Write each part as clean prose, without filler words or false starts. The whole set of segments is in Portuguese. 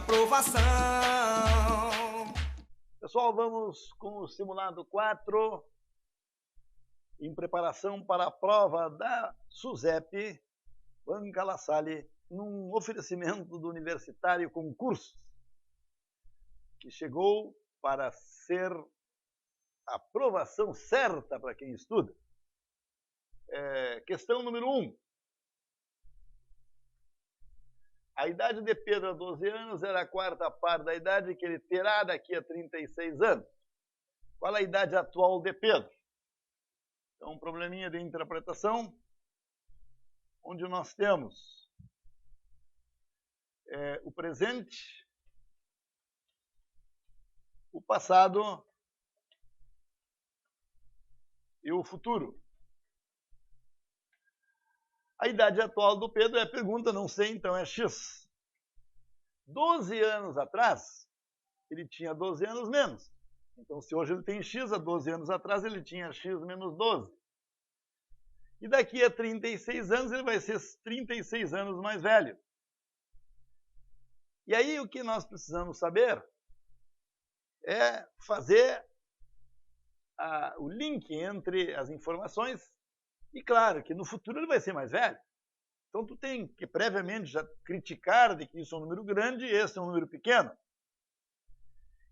aprovação. Pessoal, vamos com o simulado 4, em preparação para a prova da SUSEP, Banca La Salle, num oferecimento do Universitário Concursos, que chegou para ser a aprovação certa para quem estuda. Questão número 1. A idade de Pedro a 12 anos era a quarta parte da idade que ele terá daqui a 36 anos. Qual a idade atual de Pedro? Então, um probleminha de interpretação, onde nós temos o presente, o passado e o futuro. A idade atual do Pedro é a pergunta, não sei, então é X. 12 anos atrás, ele tinha 12 anos menos. Então, se hoje ele tem X, há 12 anos atrás ele tinha X menos 12. E daqui a 36 anos ele vai ser 36 anos mais velho. E aí o que nós precisamos saber é fazer o link entre as informações. E claro que no futuro ele vai ser mais velho. Então tu tem que previamente já criticar de que isso é um número grande e esse é um número pequeno.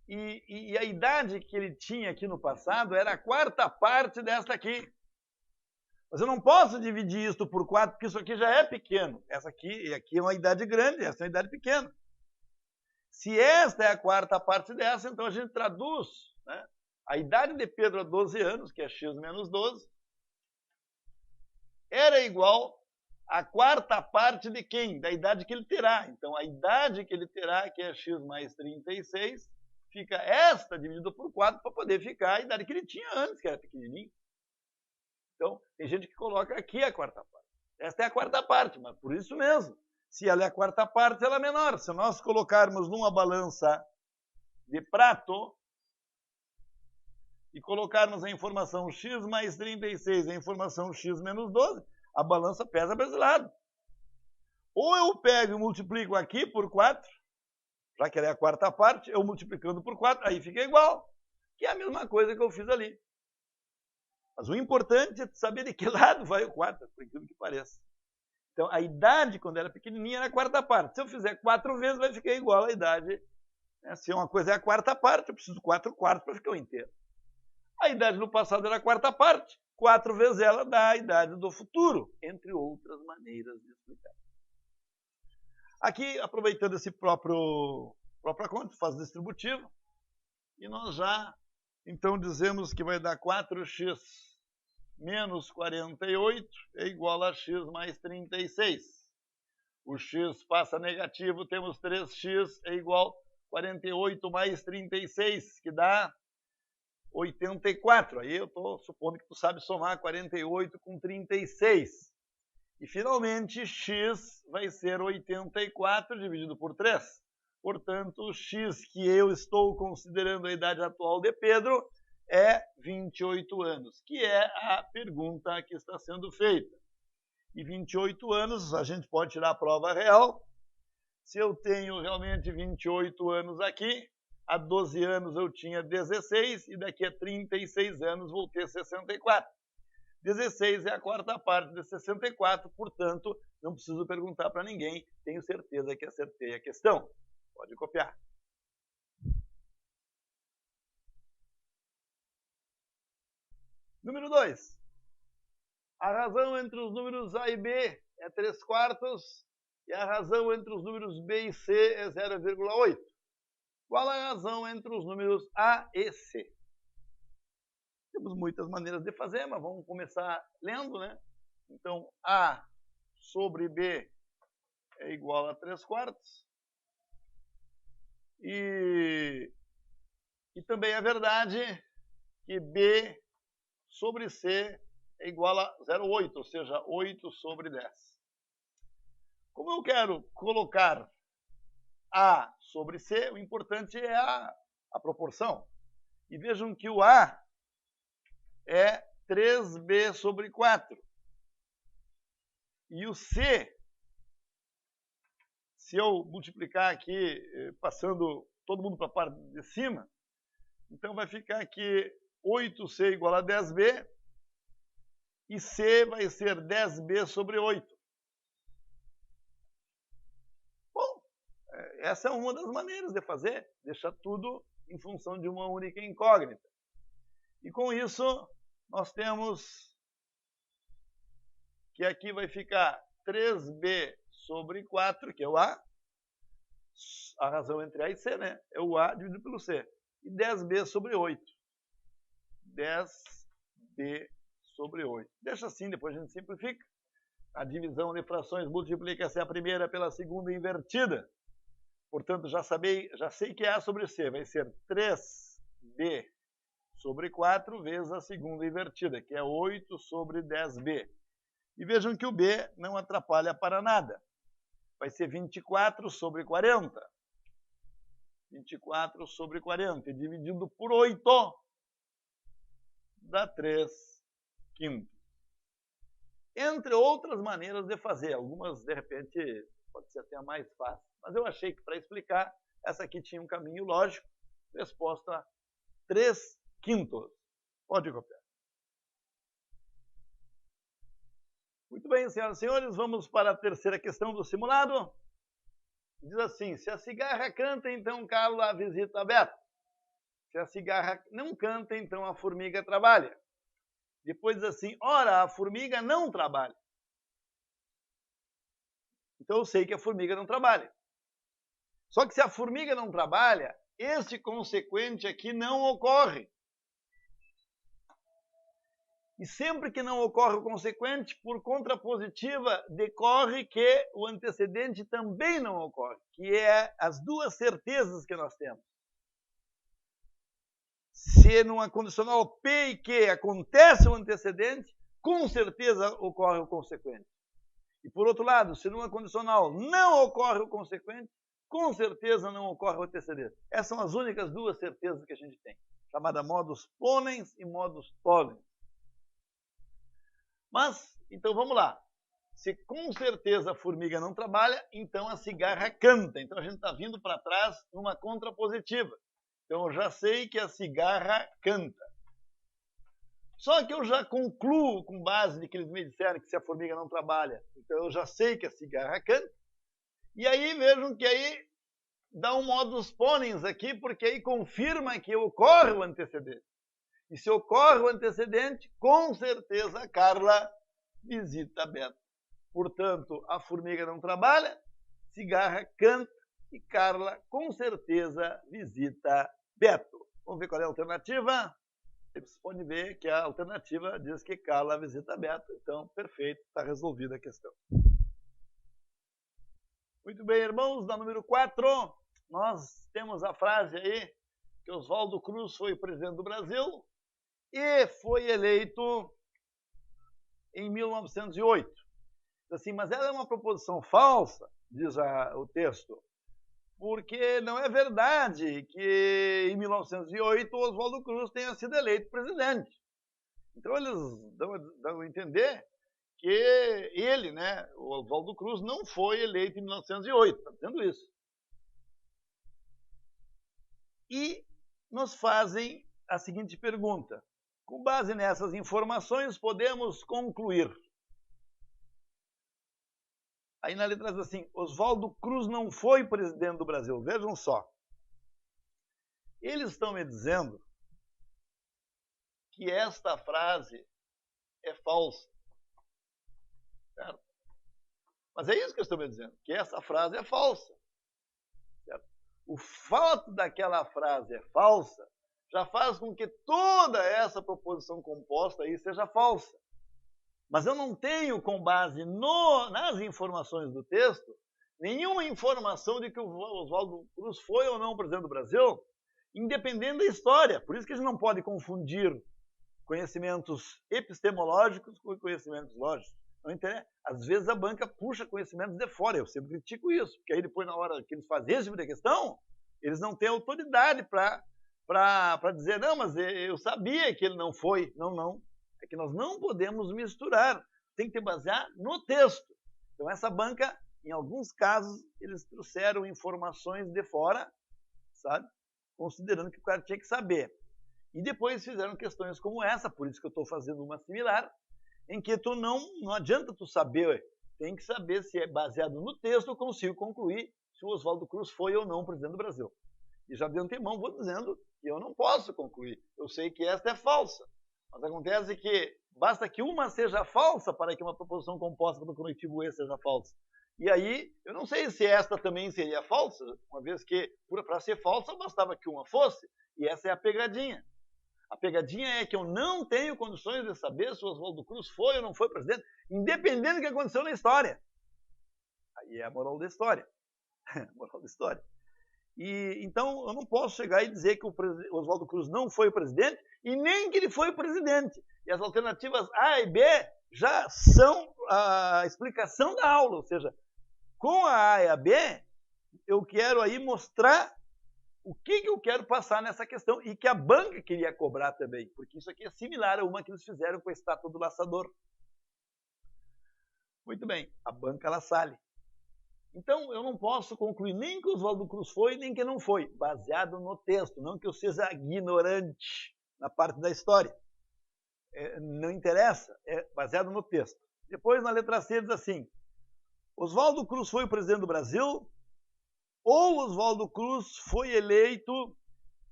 E a idade que ele tinha aqui no passado era a quarta parte desta aqui. Mas eu não posso dividir isto por 4, porque isso aqui já é pequeno. Essa aqui é uma idade grande, essa é uma idade pequena. Se esta é a quarta parte dessa, então a gente traduz, né, a idade de Pedro a 12 anos, que é X menos 12, era igual à quarta parte de quem? Da idade que ele terá. Então, a idade que ele terá, que é X mais 36, fica esta dividida por 4 para poder ficar a idade que ele tinha antes, que era pequenininho. Então, tem gente que coloca aqui a quarta parte. Esta é a quarta parte, mas por isso mesmo. Se ela é a quarta parte, ela é menor. Se nós colocarmos numa balança de prato e colocarmos a informação X mais 36 e a informação X menos 12, a balança pesa para esse lado. Ou eu pego e multiplico aqui por 4, já que ela é a quarta parte, eu multiplicando por 4, aí fica igual, que é a mesma coisa que eu fiz ali. Mas o importante é saber de que lado vai o 4, por aquilo que pareça. Então, a idade, quando era pequenininha, era a quarta parte. Se eu fizer 4 vezes, vai ficar igual a idade. Se uma coisa é a quarta parte, eu preciso 4 quartos para ficar o inteiro. A idade do passado era a quarta parte. 4 vezes ela dá a idade do futuro, entre outras maneiras de explicar. Aqui, aproveitando esse própria conta, faz distributivo, e nós já, então, dizemos que vai dar 4x menos 48 é igual a x mais 36. O x passa negativo, temos 3x é igual a 48 mais 36, que dá 84. Aí eu estou supondo que tu sabe somar 48 com 36. E, finalmente, x vai ser 84 dividido por 3. Portanto, o x que eu estou considerando a idade atual de Pedro é 28 anos, que é a pergunta que está sendo feita. E 28 anos, a gente pode tirar a prova real. Se eu tenho realmente 28 anos aqui, há 12 anos eu tinha 16 e daqui a 36 anos vou ter 64. 16 é a quarta parte de 64, portanto, não preciso perguntar para ninguém, tenho certeza que acertei a questão. Pode copiar. Número 2. A razão entre os números A e B é 3/4 e a razão entre os números B e C é 0,8. Qual a razão entre os números A e C? Temos muitas maneiras de fazer, mas vamos começar lendo, né? Então, A sobre B é igual a 3/4. E também é verdade que B sobre C é igual a 0,8, ou seja, 8 sobre 10. Como eu quero colocar A sobre C, o importante é a proporção. E vejam que o A é 3B sobre 4. E o C se eu multiplicar aqui, passando todo mundo para a parte de cima, então vai ficar aqui 8C igual a 10B, e C vai ser 10B sobre 8. Bom, essa é uma das maneiras de fazer, deixar tudo em função de uma única incógnita. E com isso, nós temos que aqui vai ficar 3B sobre 4, que é o A. A razão entre A e C, né? É o A dividido pelo C. E 10B sobre 8. 10B sobre 8. Deixa assim, depois a gente simplifica. A divisão de frações multiplica-se a primeira pela segunda invertida. Portanto, já sei que A sobre C vai ser 3B sobre 4 vezes a segunda invertida, que é 8 sobre 10B. E vejam que o B não atrapalha para nada. Vai ser 24 sobre 40. 24 sobre 40. E dividido por 8, dá 3 quintos. Entre outras maneiras de fazer. Algumas, de repente, pode ser até mais fácil. Mas eu achei que, para explicar, essa aqui tinha um caminho lógico. Resposta 3 quintos. Pode copiar. Muito bem, senhoras e senhores, vamos para a terceira questão do simulado. Diz assim: se a cigarra canta, então Carla visita Beto. Se a cigarra não canta, então a formiga trabalha. Depois diz assim: ora, a formiga não trabalha. Então eu sei que a formiga não trabalha. Só que se a formiga não trabalha, esse consequente aqui não ocorre. E sempre que não ocorre o consequente, por contrapositiva, decorre que o antecedente também não ocorre, que é as duas certezas que nós temos. Se numa condicional P e Q acontece o antecedente, com certeza ocorre o consequente. E por outro lado, se numa condicional não ocorre o consequente, com certeza não ocorre o antecedente. Essas são as únicas duas certezas que a gente tem, chamada modus ponens e modus tollens. Mas, então vamos lá. Se com certeza a formiga não trabalha, então a cigarra canta. Então a gente está vindo para trás numa contrapositiva. Então eu já sei que a cigarra canta. Só que eu já concluo com base de que eles me disseram que se a formiga não trabalha, então eu já sei que a cigarra canta. E aí vejam que aí dá um modus ponens aqui, porque aí confirma que ocorre o antecedente. E se ocorre o antecedente, com certeza a Carla visita Beto. Portanto, a formiga não trabalha, cigarra canta e Carla com certeza visita Beto. Vamos ver qual é a alternativa? Você pode ver que a alternativa diz que Carla visita Beto. Então, perfeito, está resolvida a questão. Muito bem, irmãos, na número 4, nós temos a frase aí que Oswaldo Cruz foi presidente do Brasil e foi eleito em 1908. Assim, mas ela é uma proposição falsa, diz o texto, porque não é verdade que em 1908 Oswaldo Cruz tenha sido eleito presidente. Então eles dão a entender que ele, né, o Oswaldo Cruz, não foi eleito em 1908, está dizendo isso. E nos fazem a seguinte pergunta: com base nessas informações, podemos concluir. Aí na letra diz assim: Oswaldo Cruz não foi presidente do Brasil. Vejam só. Eles estão me dizendo que esta frase é falsa. Certo? Mas é isso que eu estou me dizendo, que essa frase é falsa. Certo? O fato daquela frase é falsa já faz com que toda essa proposição composta aí seja falsa. Mas eu não tenho, com base nas informações do texto, nenhuma informação de que o Oswaldo Cruz foi ou não presidente do Brasil, independente da história. Por isso que a gente não pode confundir conhecimentos epistemológicos com conhecimentos lógicos. Não interessa. Às vezes a banca puxa conhecimentos de fora. Eu sempre critico isso, porque aí depois, na hora que eles fazem esse tipo de questão, eles não têm autoridade para dizer, não, mas eu sabia que ele não foi. Não. É que nós não podemos misturar. Tem que te basear no texto. Então essa banca em alguns casos, eles trouxeram informações de fora, sabe? Considerando que o cara tinha que saber. E depois fizeram questões como essa, por isso que eu estou fazendo uma similar, em que tu não adianta tu saber, tem que saber se é baseado no texto, eu consigo concluir se o Oswaldo Cruz foi ou não presidente do Brasil. E já de antemão vou dizendo que eu não posso concluir. Eu sei que esta é falsa. Mas acontece que basta que uma seja falsa para que uma proposição composta pelo conectivo E seja falsa. E aí, eu não sei se esta também seria falsa, uma vez que, para ser falsa, bastava que uma fosse. E essa é a pegadinha. A pegadinha é que eu não tenho condições de saber se o Oswaldo Cruz foi ou não foi presidente, independente do que aconteceu na história. Aí é a moral da história. Moral da história. E, então, eu não posso chegar e dizer que o Oswaldo Cruz não foi o presidente e nem que ele foi o presidente. E as alternativas A e B já são a explicação da aula. Ou seja, com a A e a B, eu quero aí mostrar o que eu quero passar nessa questão e que a banca queria cobrar também, porque isso aqui é similar a uma que eles fizeram com a estátua do laçador. Muito bem, a banca La Salle. Então, eu não posso concluir nem que o Oswaldo Cruz foi, nem que não foi, baseado no texto, não que eu seja ignorante na parte da história. Não interessa, é baseado no texto. Depois, na letra C, diz assim, Oswaldo Cruz foi o presidente do Brasil ou Oswaldo Cruz foi eleito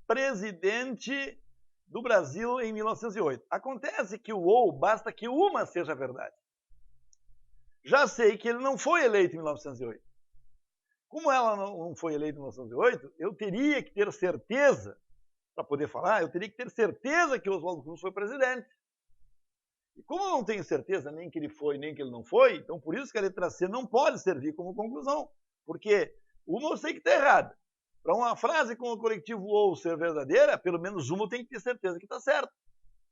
presidente do Brasil em 1908. Acontece que o ou basta que uma seja verdade. Já sei que ele não foi eleito em 1908. Como ela não foi eleita em 1908, eu teria que ter certeza, para poder falar, eu teria que ter certeza que o Oswaldo Cruz foi presidente. E como eu não tenho certeza nem que ele foi, nem que ele não foi, então por isso que a letra C não pode servir como conclusão. Porque uma eu sei que está errada. Para uma frase com o conectivo ou ser verdadeira, pelo menos uma eu tenho que ter certeza que está certa.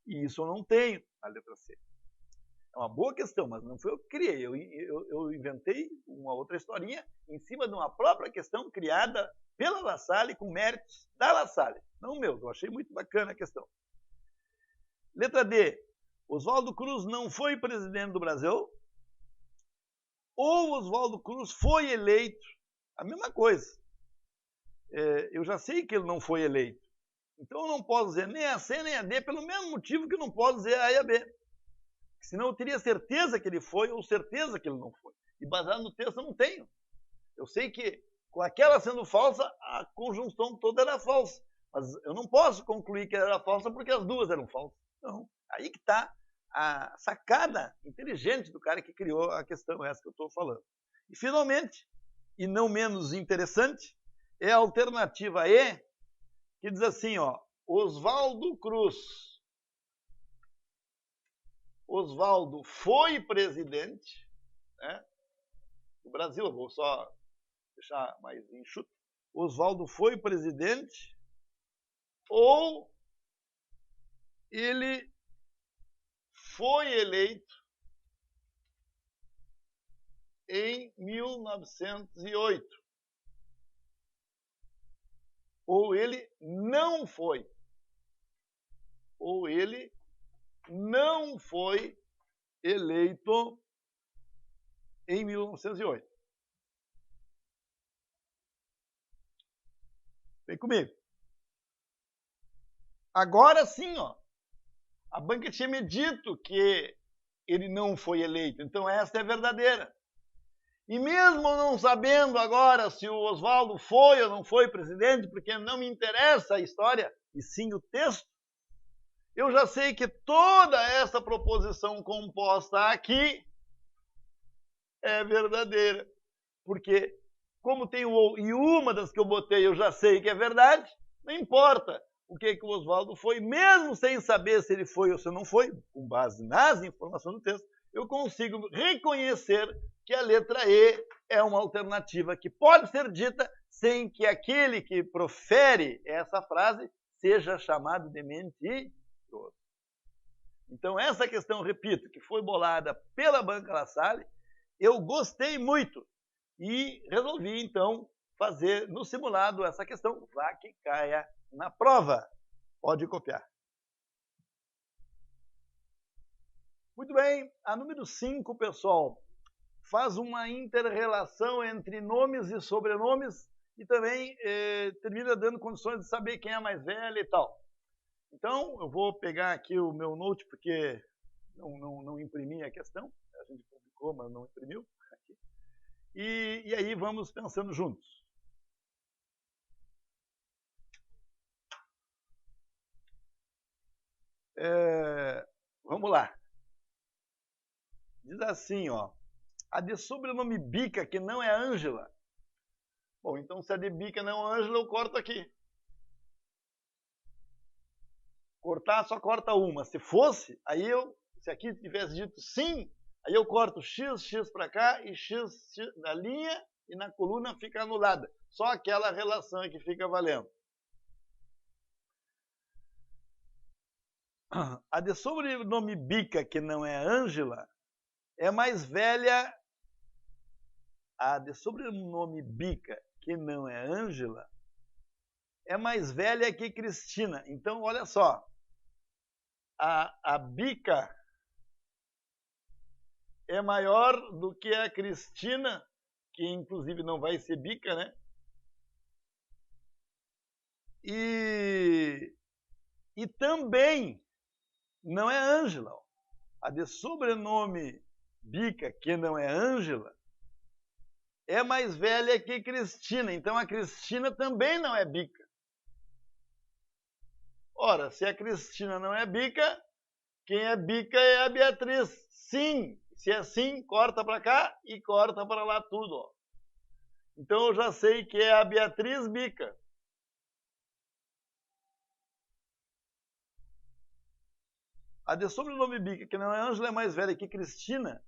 E isso eu não tenho na letra C. É uma boa questão, mas não foi eu que criei. Eu inventei uma outra historinha em cima de uma própria questão criada pela La Salle, com méritos da La Salle, não meus. Eu achei muito bacana a questão. Letra D. Oswaldo Cruz não foi presidente do Brasil ou Oswaldo Cruz foi eleito. A mesma coisa. Eu já sei que ele não foi eleito. Então eu não posso dizer nem a C nem a D, pelo mesmo motivo que eu não posso dizer a E e a B. Senão eu teria certeza que ele foi ou certeza que ele não foi. E baseado no texto eu não tenho. Eu sei que com aquela sendo falsa, a conjunção toda era falsa. Mas eu não posso concluir que ela era falsa porque as duas eram falsas. Não. Aí que está a sacada inteligente do cara que criou a questão essa que eu estou falando. E finalmente, e não menos interessante, é a alternativa E, que diz assim, ó, Oswaldo Cruz. Oswaldo foi presidente, né, do Brasil, eu vou só deixar mais enxuto. Oswaldo foi presidente ou ele foi eleito em 1908. Ou ele não foi. Ou ele não foi eleito em 1908. Vem comigo. Agora sim, ó, a banca tinha me dito que ele não foi eleito, então essa é verdadeira. E mesmo não sabendo agora se o Oswaldo foi ou não foi presidente, porque não me interessa a história, e sim o texto, eu já sei que toda essa proposição composta aqui é verdadeira. Porque, como tem o ou e uma das que eu botei eu já sei que é verdade, não importa o que o Oswaldo foi, mesmo sem saber se ele foi ou se não foi, com base nas informações do texto, eu consigo reconhecer que a letra E é uma alternativa que pode ser dita sem que aquele que profere essa frase seja chamado de mentiroso. Então, essa questão, repito, que foi bolada pela banca La Salle, eu gostei muito e resolvi, então, fazer no simulado essa questão, vá que caia na prova. Pode copiar. Muito bem, a número 5, pessoal, faz uma inter-relação entre nomes e sobrenomes e também termina dando condições de saber quem é mais velho e tal. Então, eu vou pegar aqui o meu note, porque não imprimi a questão. A gente publicou, mas não imprimiu. Aqui. E aí vamos pensando juntos. Vamos lá. Diz assim, ó. A de sobrenome Bica, que não é Ângela. Bom, então se a de Bica não é Ângela, eu corto aqui. Cortar, só corta uma. Se fosse, aí se aqui tivesse dito sim, aí eu corto x para cá e x na linha e na coluna fica anulada. Só aquela relação que fica valendo. A de sobrenome Bica, que não é Ângela, é mais velha. A de sobrenome Bica, que não é Ângela, é mais velha que Cristina. Então, olha só. A Bica é maior do que a Cristina, que inclusive não vai ser Bica, né? E também não é Ângela. A de sobrenome Bica, que não é Ângela, é mais velha que Cristina. Então a Cristina também não é Bica. Ora, se a Cristina não é Bica, quem é Bica é a Beatriz. Sim. Se é sim, corta para cá e corta para lá tudo. Ó. Então eu já sei que é a Beatriz Bica. A de sobrenome Bica, que não é Ângela, é mais velha que Cristina.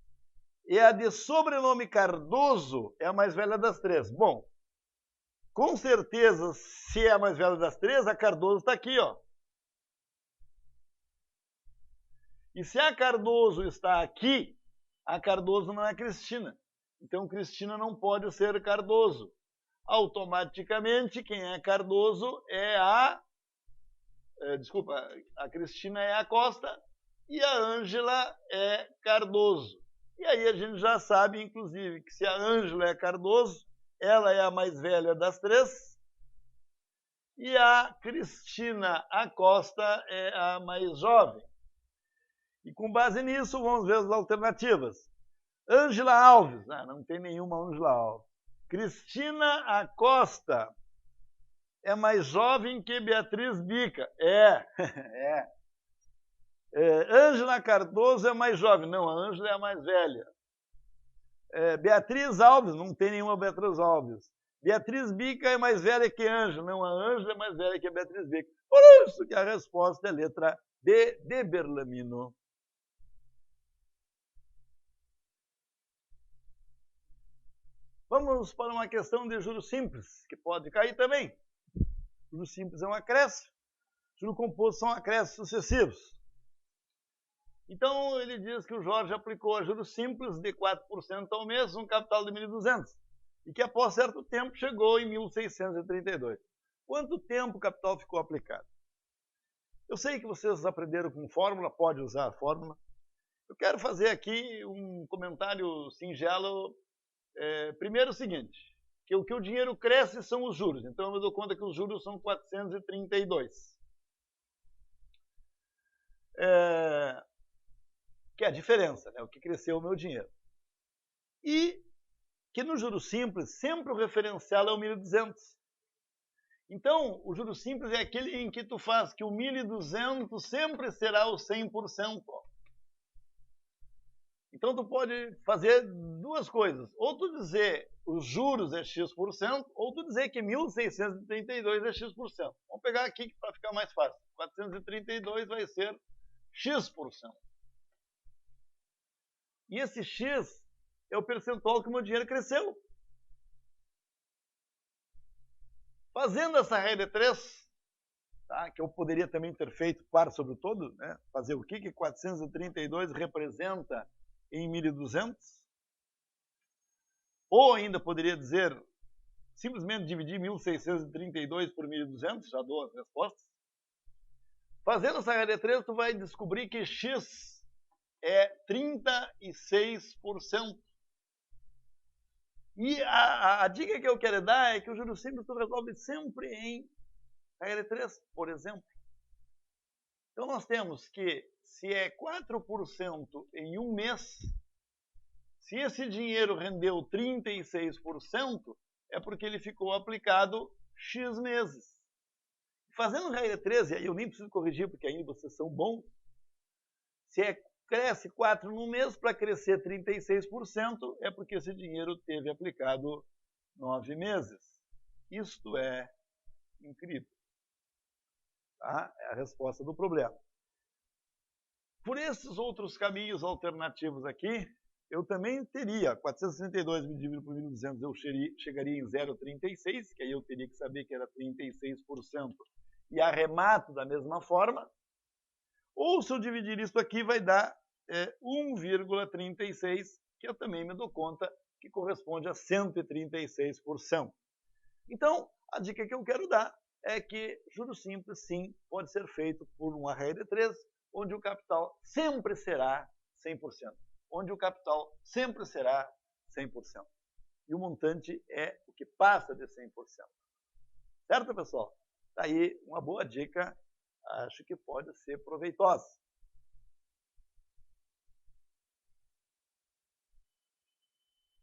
E a de sobrenome Cardoso é a mais velha das três. Bom, com certeza, se é a mais velha das três, a Cardoso está aqui, ó. E se a Cardoso está aqui, a Cardoso não é Cristina. Então, Cristina não pode ser Cardoso. Automaticamente, quem é Cardoso é a Cristina é a Costa e a Ângela é Cardoso. E aí a gente já sabe, inclusive, que se a Ângela é Cardoso, ela é a mais velha das três e a Cristina Acosta é a mais jovem. E com base nisso, vamos ver as alternativas. Ângela Alves. Não tem nenhuma Ângela Alves. Cristina Acosta é mais jovem que Beatriz Bica. Ângela Cardoso é mais jovem. Não, a Ângela é a mais velha. Beatriz Alves. Não tem nenhuma Beatriz Alves. Beatriz Bica é mais velha que Ângela. Não, a Ângela é mais velha que a Beatriz Bica. Por isso que a resposta é letra B de Berlamino. Vamos para uma questão de juros simples, que pode cair também. Juros simples é um acréscimo. Juros compostos são acréscimos sucessivos. Então, ele diz que o Jorge aplicou a juros simples de 4% ao mês, um capital de 1.200, e que após certo tempo chegou em 1.632. Quanto tempo o capital ficou aplicado? Eu sei que vocês aprenderam com fórmula, pode usar a fórmula. Eu quero fazer aqui um comentário singelo. Primeiro o seguinte, que o dinheiro cresce são os juros. Então eu me dou conta que os juros são 432. Que é a diferença, né? O que cresceu é o meu dinheiro. E que no juros simples, sempre o referencial é o 1.200. Então, o juros simples é aquele em que tu faz que o 1.200 sempre será o 100%. Ó. Então, tu pode fazer duas coisas. Ou tu dizer os juros é X%, ou tu dizer que 1.632 é X%. Vamos pegar aqui para ficar mais fácil. 432 vai ser X%. E esse X é o percentual que o meu dinheiro cresceu. Fazendo essa regra de 3, tá, que eu poderia também ter feito par sobre o todo, né, fazer o que 432 representa em 1.200, ou ainda poderia dizer, simplesmente dividir 1.632 por 1.200, já dou as respostas. Fazendo essa regra de 3, tu vai descobrir que X é 36%. E a dica que eu quero dar é que o juro simples tu resolve sempre em regra de 3, por exemplo. Então nós temos que, se é 4% em um mês, se esse dinheiro rendeu 36%, é porque ele ficou aplicado X meses. Fazendo regra 13, aí eu nem preciso corrigir, porque aí vocês são bons. Se cresce 4 no mês, para crescer 36%, é porque esse dinheiro teve aplicado 9 meses. Isto é incrível. Tá? É a resposta do problema. Por esses outros caminhos alternativos aqui, eu também teria 432 dividido por 1.200, eu chegaria em 0,36, que aí eu teria que saber que era 36%, e arremato da mesma forma. Ou se eu dividir isso aqui, vai dar 1,36, que eu também me dou conta que corresponde a 136%. Então, a dica que eu quero dar é que juros simples, sim, pode ser feito por uma regra de 3, onde o capital sempre será 100%. Onde o capital sempre será 100%. E o montante é o que passa de 100%. Certo, pessoal? Tá aí uma boa dica, acho que pode ser proveitosa.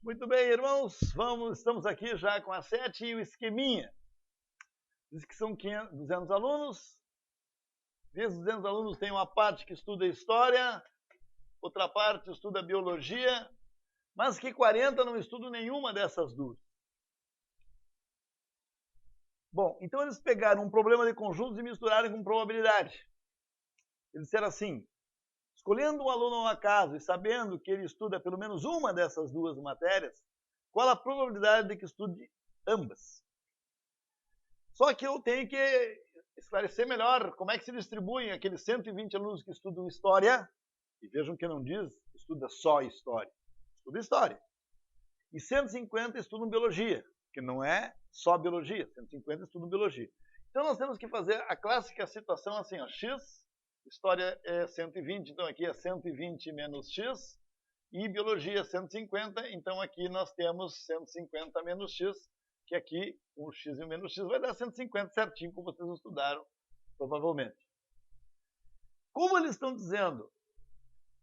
Muito bem, irmãos, estamos aqui já com a 7 e o esqueminha. Diz que são 200 alunos. Desses 200 alunos tem uma parte que estuda História, outra parte estuda Biologia, mas que 40 não estudam nenhuma dessas duas. Bom, então eles pegaram um problema de conjuntos e misturaram com probabilidade. Eles disseram assim, escolhendo um aluno ao acaso e sabendo que ele estuda pelo menos uma dessas duas matérias, qual a probabilidade de que estude ambas? Só que eu tenho que esclarecer melhor como é que se distribuem aqueles 120 alunos que estudam História, e vejam que não diz, estuda só História, estuda História. E 150 estudam Biologia, que não é só Biologia, 150 estudam Biologia. Então nós temos que fazer a clássica situação assim, ó, X, História é 120, então aqui é 120 menos X, e Biologia é 150, então aqui nós temos 150 menos X, que aqui um X e um menos X vai dar 150 certinho, como vocês estudaram, provavelmente. Como eles estão dizendo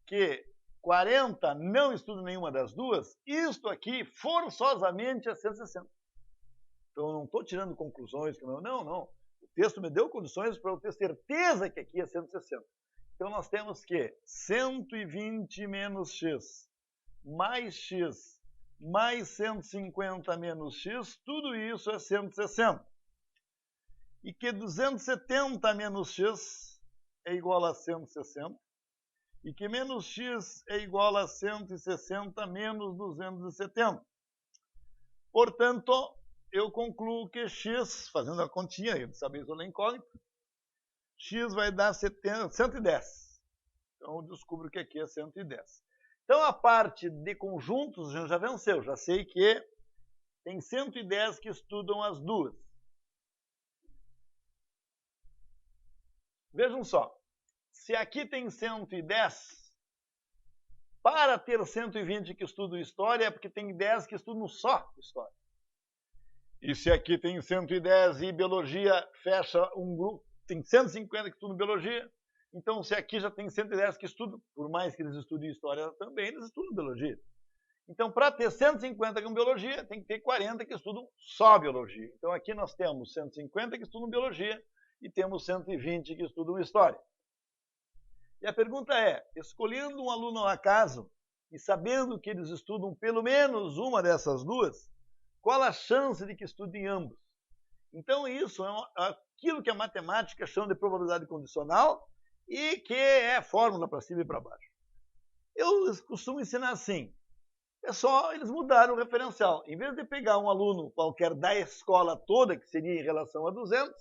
que 40 não estudam nenhuma das duas, isto aqui forçosamente é 160. Então eu não estou tirando conclusões, não. O texto me deu condições para eu ter certeza que aqui é 160. Então nós temos que 120 menos X mais X mais 150 menos X, tudo isso é 160. E que 270 menos X é igual a 160. E que menos X é igual a 160 menos 270. Portanto, eu concluo que X, fazendo a continha, eu sabia isso na incógnita, X vai dar 110. Então, eu descubro que aqui é 110. Então, a parte de conjuntos já venceu. Já sei que tem 110 que estudam as duas. Vejam só. Se aqui tem 110, para ter 120 que estudam História, é porque tem 10 que estudam só História. E se aqui tem 110 e Biologia fecha um grupo, tem 150 que estudam Biologia, então se aqui já tem 110 que estudam, por mais que eles estudem História também, eles estudam Biologia. Então, para ter 150 com Biologia, tem que ter 40 que estudam só Biologia. Então, aqui nós temos 150 que estudam Biologia e temos 120 que estudam História. E a pergunta é, escolhendo um aluno ao acaso e sabendo que eles estudam pelo menos uma dessas duas, qual a chance de que estudem ambos? Então, isso é aquilo que a matemática chama de probabilidade condicional e que é fórmula para cima e para baixo. Eu costumo ensinar assim, é só eles mudaram o referencial. Em vez de pegar um aluno qualquer da escola toda, que seria em relação a 200,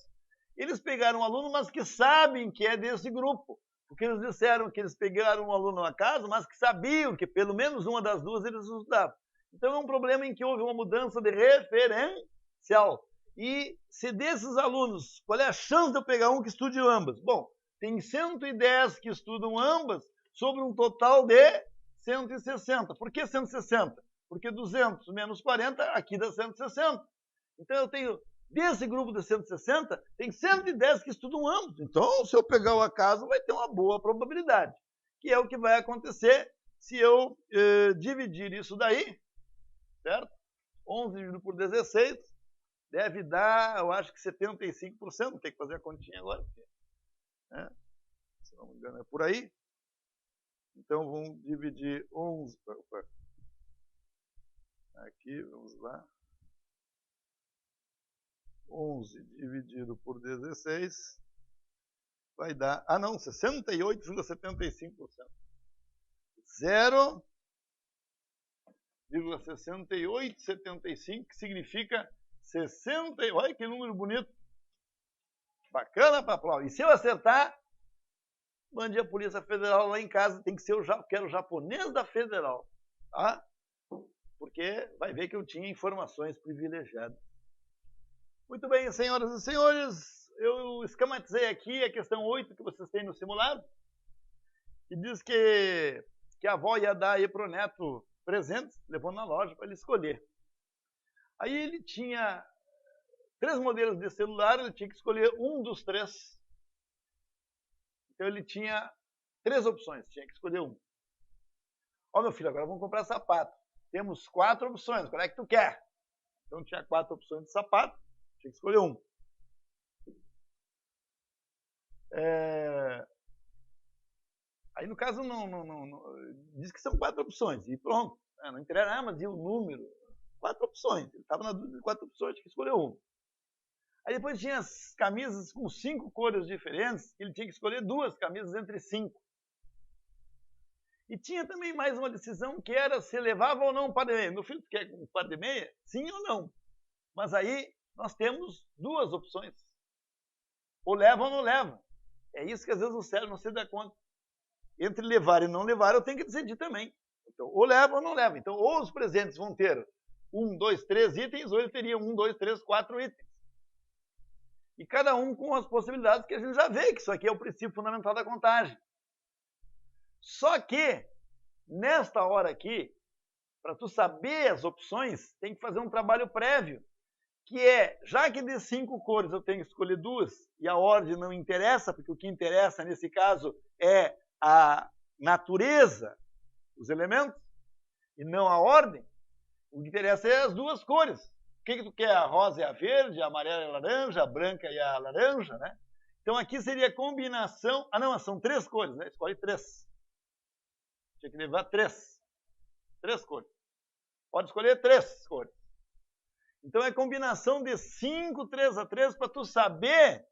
eles pegaram um aluno, mas que sabem que é desse grupo. Porque eles disseram que eles pegaram um aluno ao acaso, mas que sabiam que pelo menos uma das duas eles estudavam. Então é um problema em que houve uma mudança de referencial. E se desses alunos, qual é a chance de eu pegar um que estude ambas? Bom, tem 110 que estudam ambas sobre um total de 160. Por que 160? Porque 200 menos 40, aqui dá 160. Então, eu tenho, desse grupo de 160, tem 110 que estudam ambos. Então, se eu pegar o acaso, vai ter uma boa probabilidade. Que é o que vai acontecer se eu dividir isso daí, certo? 11 dividido por 16 deve dar, eu acho que 75%. Vou ter que fazer a continha agora. Né? Se não me engano, é por aí. Então, vamos dividir 11. Aqui, vamos lá. 11 dividido por 16 vai dar... Ah, não, 68,75%. 0,6875, que significa 60... Olha que número bonito. Bacana, Paplau. E se eu acertar, mande a Polícia Federal lá em casa. Tem que ser quero o japonês da Federal. Tá? Porque vai ver que eu tinha informações privilegiadas. Muito bem, senhoras e senhores, eu esquematizei aqui a questão 8 que vocês têm no simulado, que diz que a avó ia dar aí para o neto presentes, levando na loja para ele escolher. Aí ele tinha 3 modelos de celular, ele tinha que escolher um dos 3. Então ele tinha 3 opções, tinha que escolher um. Ó, meu filho, agora vamos comprar sapato. Temos 4 opções, qual é que tu quer? Então tinha 4 opções de sapato, tinha que escolher um. Aí no caso diz que são 4 opções e pronto. Não interessa, mas e o número? 4 opções. Ele estava na dúvida de 4 opções, tinha que escolher uma. Aí depois tinha as camisas com 5 cores diferentes, ele tinha que escolher 2 camisas entre 5. E tinha também mais uma decisão que era se levava ou não um par de meia. Meu filho, tu quer um par de meia? Sim ou não? Mas aí nós temos 2 opções. Ou leva ou não leva. É isso que às vezes o cérebro não se dá conta. Entre levar e não levar, eu tenho que decidir também. Então, ou leva ou não leva. Então, ou os presentes vão ter 1, 2, 3 itens, ou ele teria 1, 2, 3, 4 itens. E cada um com as possibilidades que a gente já vê, que isso aqui é o princípio fundamental da contagem. Só que, nesta hora aqui, para tu saber as opções, tem que fazer um trabalho prévio, que é, já que de 5 cores eu tenho que escolher 2, e a ordem não interessa, porque o que interessa nesse caso é a natureza, os elementos, e não a ordem, o que interessa é as 2 cores. O que tu quer? A rosa e a verde, a amarela e a laranja, a branca e a laranja, né? Então aqui seria combinação... Ah, não, são 3 cores, né? Escolhe 3. Tinha que levar 3. 3 cores. Pode escolher 3 cores. Então é combinação de 5 3 a 3 para tu saber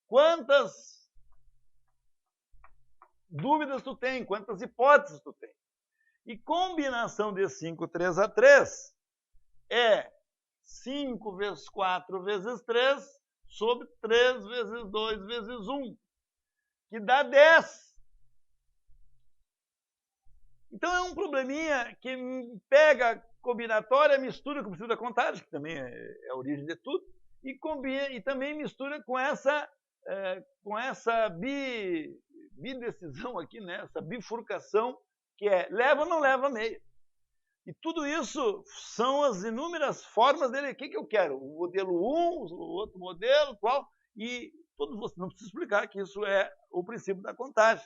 quantas dúvidas tu tem, quantas hipóteses tu tem. E combinação de 5 3 a 3 é 5 vezes 4 vezes 3 sobre 3 vezes 2 vezes 1, que dá 10. Então é um probleminha que pega a combinatória, mistura com o princípio da contagem, que também é a origem de tudo, e também mistura com essa bidecisão aqui, né? Essa bifurcação, que é leva ou não leva meia. E tudo isso são as inúmeras formas dele. O que eu quero? O modelo 1, o outro modelo, qual? E todos vocês, não preciso explicar que isso é o princípio da contagem.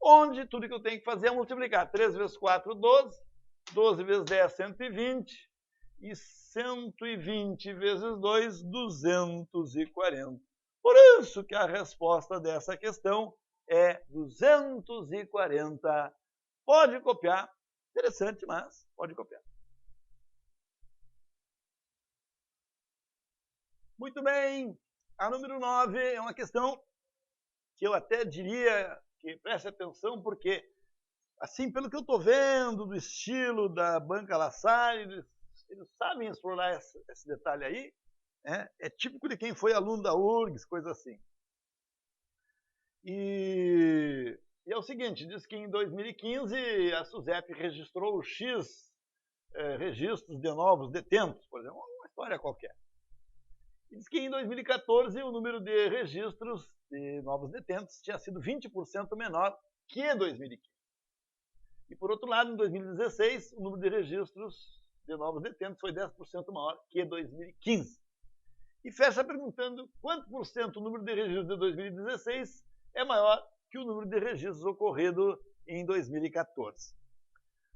Onde tudo que eu tenho que fazer é multiplicar. 3 vezes 4, 12. 12 vezes 10, 120. E 120 vezes 2, 240. Por isso que a resposta dessa questão é 240. Pode copiar. Interessante, mas pode copiar. Muito bem. A número 9 é uma questão que eu até diria que preste atenção, porque, assim, pelo que eu estou vendo do estilo da Banca La Salle, eles sabem explorar esse detalhe aí. É típico de quem foi aluno da URGS, coisa assim. E é o seguinte, diz que em 2015 a SUSEP registrou X registros de novos detentos, por exemplo, uma história qualquer. E diz que em 2014 o número de registros de novos detentos tinha sido 20% menor que em 2015. E por outro lado, em 2016, o número de registros de novos detentos foi 10% maior que 2015. E fecha perguntando quanto por cento o número de registros de 2016 é maior que o número de registros ocorrido em 2014.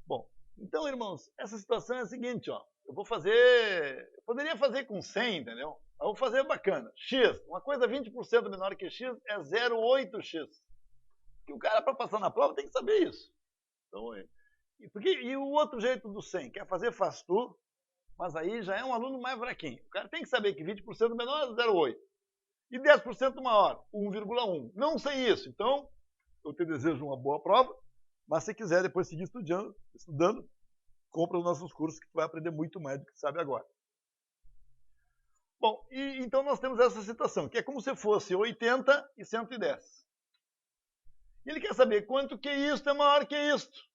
Bom, então, irmãos, essa situação é a seguinte, ó. Eu poderia fazer com 100, entendeu? Mas vou fazer bacana. X, uma coisa 20% menor que X é 0,8X. Porque o cara, para passar na prova, tem que saber isso. Então, e o outro jeito do 100? Quer fazer, faz tu, mas aí já é um aluno mais fraquinho. O cara tem que saber que 20% menor é 0,8. E 10% maior, 1,1. Não sei isso. Então, eu te desejo uma boa prova, mas se quiser depois seguir estudando, compra os nossos cursos que tu vai aprender muito mais do que tu sabe agora. Bom, então nós temos essa situação, que é como se fosse 80 e 110. E ele quer saber quanto que isto é maior que isto.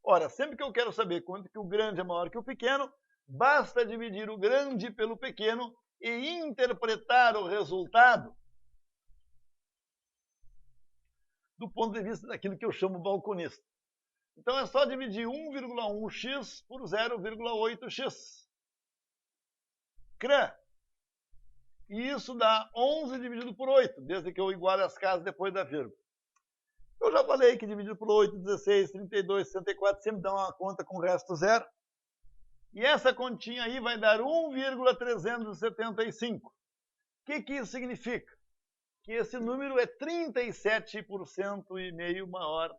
Ora, sempre que eu quero saber quanto que o grande é maior que o pequeno, basta dividir o grande pelo pequeno e interpretar o resultado do ponto de vista daquilo que eu chamo balconista. Então é só dividir 1,1x por 0,8x. CRã. E isso dá 11 dividido por 8, desde que eu iguale as casas depois da vírgula. Eu já falei que dividido por 8, 16, 32, 64, sempre dá uma conta com o resto zero. E essa continha aí vai dar 1,375. O que isso significa? Que esse número é 37% e meio maior.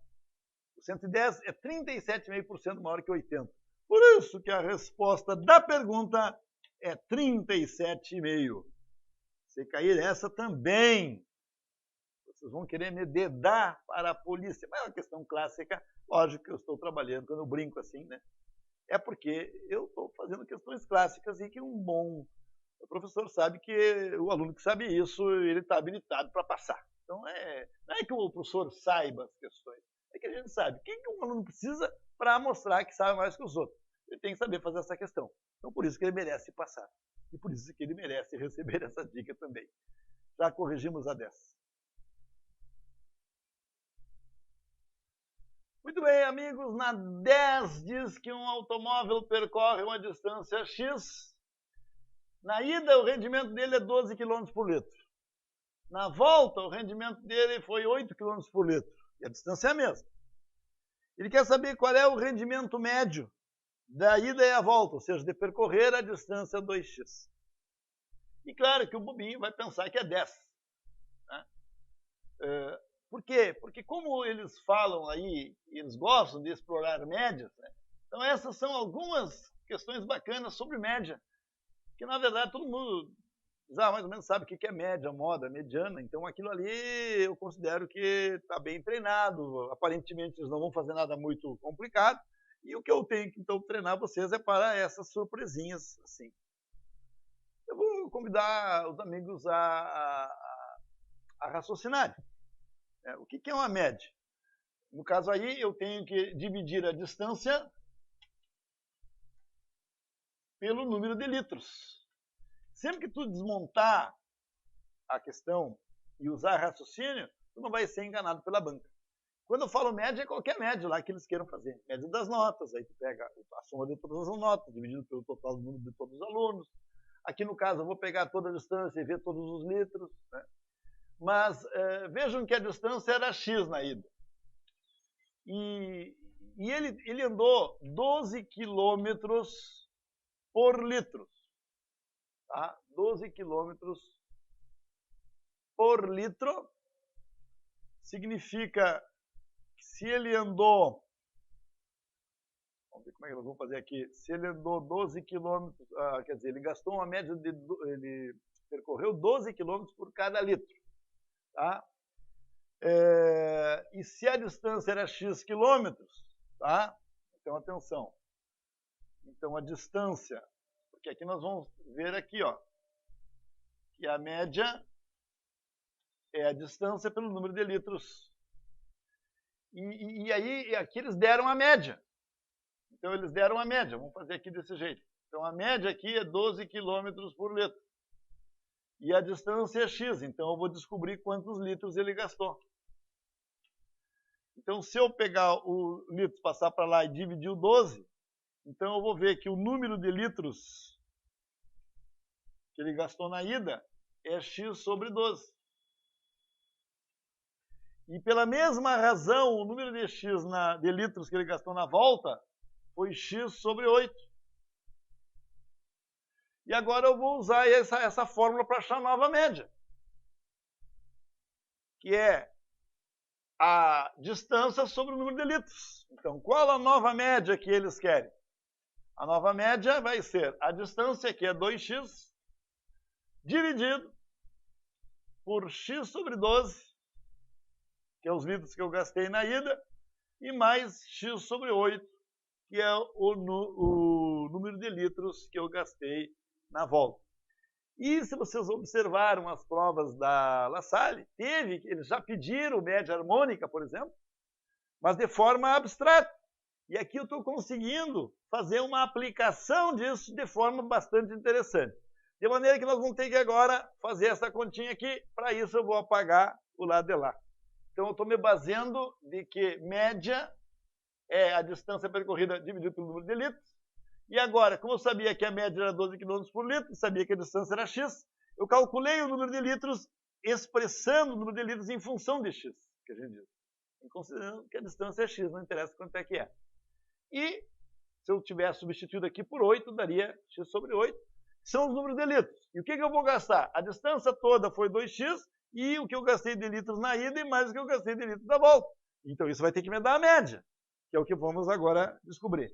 O 110 é 37,5% maior que 80. Por isso que a resposta da pergunta é 37,5. Se cair essa também, vocês vão querer me dedar para a polícia. Mas é uma questão clássica. Lógico que eu estou trabalhando, quando eu brinco assim, né? É porque eu estou fazendo questões clássicas e que um bom professor sabe que o aluno que sabe isso, ele está habilitado para passar. Então, não é que o professor saiba as questões, é que a gente sabe o que um aluno precisa para mostrar que sabe mais que os outros. Ele tem que saber fazer essa questão. Então, por isso que ele merece passar. E por isso que ele merece receber essa dica também. Já corrigimos a 10. Muito bem, amigos. Na 10 diz que um automóvel percorre uma distância X. Na ida, o rendimento dele é 12 km por litro. Na volta, o rendimento dele foi 8 km por litro. E a distância é a mesma. Ele quer saber qual é o rendimento médio da ida e a volta, ou seja, de percorrer a distância 2x. E claro que o bobinho vai pensar que é 10. Né? Por quê? Porque como eles falam aí, eles gostam de explorar médias, né? Então essas são algumas questões bacanas sobre média, que na verdade todo mundo já mais ou menos sabe o que é média, moda, mediana. Então aquilo ali eu considero que está bem treinado. Aparentemente eles não vão fazer nada muito complicado. E o que eu tenho que então treinar vocês é para essas surpresinhas assim. Eu vou convidar os amigos a raciocinar. O que é uma média? No caso aí eu tenho que dividir a distância pelo número de litros. Sempre que tu desmontar a questão e usar raciocínio, tu não vai ser enganado pela banca. Quando eu falo média, é qualquer média lá que eles queiram fazer. Média das notas, aí tu pega a soma de todas as notas, dividido pelo total do número de todos os alunos. Aqui no caso eu vou pegar toda a distância e ver todos os litros. Né? Mas vejam que a distância era x na ida. E ele andou 12 quilômetros por litro. Tá? 12 quilômetros por litro significa que se ele andou, vamos ver como é que nós vamos fazer aqui, se ele andou 12 quilômetros, quer dizer, ele gastou uma média de, ele percorreu 12 quilômetros por cada litro. Tá? E se a distância era x quilômetros, tá? Então atenção. Então a distância, porque aqui nós vamos ver aqui, ó, que a média é a distância pelo número de litros. E aí aqui eles deram a média. Então eles deram a média. Vamos fazer aqui desse jeito. Então a média aqui é 12 km por litro. E a distância é x. Então eu vou descobrir quantos litros ele gastou. Então se eu pegar o litros, passar para lá e dividir o 12, Então eu vou ver que o número de litros que ele gastou na ida é x sobre 12. E pela mesma razão, o número de de litros que ele gastou na volta foi x sobre 8. E agora eu vou usar essa fórmula para achar a nova média, que é a distância sobre o número de litros. Então, qual a nova média que eles querem? A nova média vai ser a distância, que é 2x, dividido por x sobre 12, que é os litros que eu gastei na ida, e mais x sobre 8, que é o número de litros que eu gastei na volta. E se vocês observaram as provas da La Salle, eles já pediram média harmônica, por exemplo, mas de forma abstrata. E aqui eu estou conseguindo fazer uma aplicação disso de forma bastante interessante. De maneira que nós vamos ter que agora fazer essa continha aqui. Para isso eu vou apagar o lado de lá. Então eu estou me baseando de que média é a distância percorrida dividida pelo número de litros. E agora, como eu sabia que a média era 12 km por litro, sabia que a distância era x, eu calculei o número de litros expressando o número de litros em função de x, que a gente diz. Considerando que a distância é x, não interessa quanto é que é. E se eu tivesse substituído aqui por 8, daria x sobre 8, que são os números de litros. E o que eu vou gastar? A distância toda foi 2x, e o que eu gastei de litros na ida e mais o que eu gastei de litros na volta. Então isso vai ter que me dar a média, que é o que vamos agora descobrir.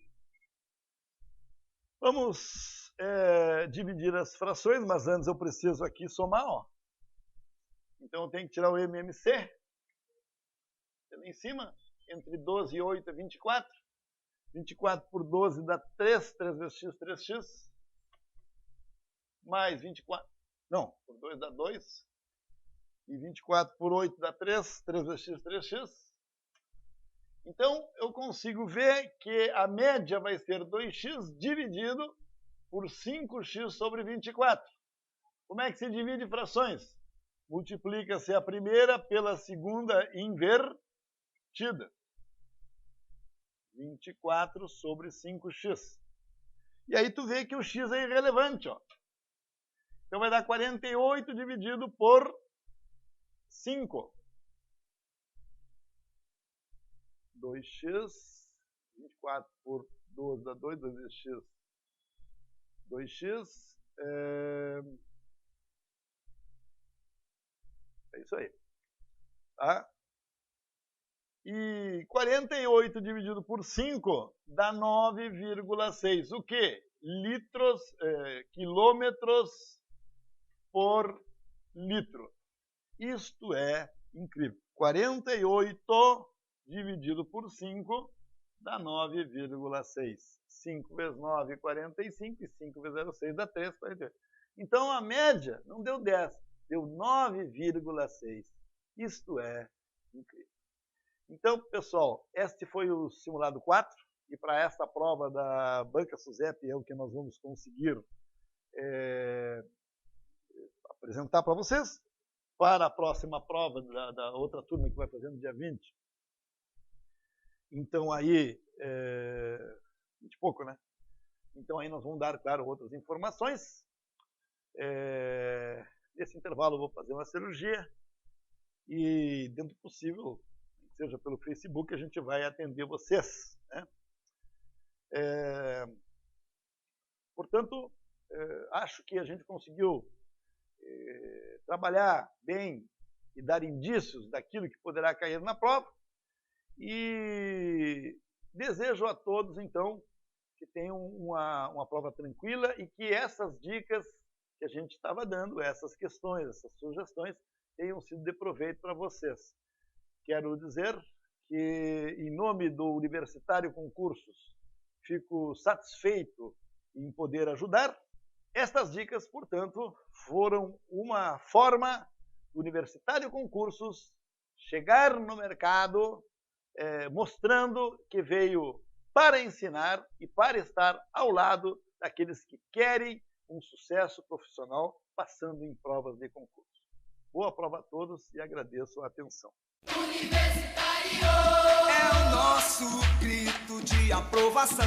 Vamos dividir as frações, mas antes eu preciso aqui somar. Ó. Então eu tenho que tirar o MMC, lá em cima, entre 12 e 8 é 24. 24 por 12 dá 3, 3 vezes x, 3x. Mais 24, não, por 2 dá 2. E 24 por 8 dá 3, 3 vezes x, 3x. Então, eu consigo ver que a média vai ser 2x dividido por 5x sobre 24. Como é que se divide frações? Multiplica-se a primeira pela segunda invertida. 24 sobre 5x. E aí tu vê que o x é irrelevante. Ó. Então vai dar 48 dividido por 5. 2x, 24 por 12 dá 2, 2 vezes x, 2x, é isso aí. Tá? E 48 dividido por 5 dá 9,6. O quê? Litros, quilômetros por litro. Isto é incrível. 48 dividido por 5 dá 9,6. 5 vezes 9, 45. E 5 vezes 0,6 dá 3, 48. Então, a média não deu 10, deu 9,6. Isto é incrível. Então, pessoal, este foi o simulado 4. E para esta prova da Banca SUSEP é o que nós vamos conseguir apresentar para vocês. Para a próxima prova da outra turma que vai fazer no dia 20. Então aí, 20 e pouco, né? Então aí nós vamos dar, claro, outras informações. Nesse intervalo eu vou fazer uma cirurgia e, dentro do possível, seja pelo Facebook, a gente vai atender vocês. Né? Portanto, acho que a gente conseguiu trabalhar bem e dar indícios daquilo que poderá cair na prova. E desejo a todos, então, que tenham uma prova tranquila e que essas dicas que a gente estava dando, essas questões, essas sugestões, tenham sido de proveito para vocês. Quero dizer que, em nome do Universitário Concursos, fico satisfeito em poder ajudar. Estas dicas, portanto, foram uma forma do Universitário Concursos chegar no mercado mostrando que veio para ensinar e para estar ao lado daqueles que querem um sucesso profissional passando em provas de concurso. Boa prova a todos e agradeço a atenção. Universitário! nosso grito de aprovação.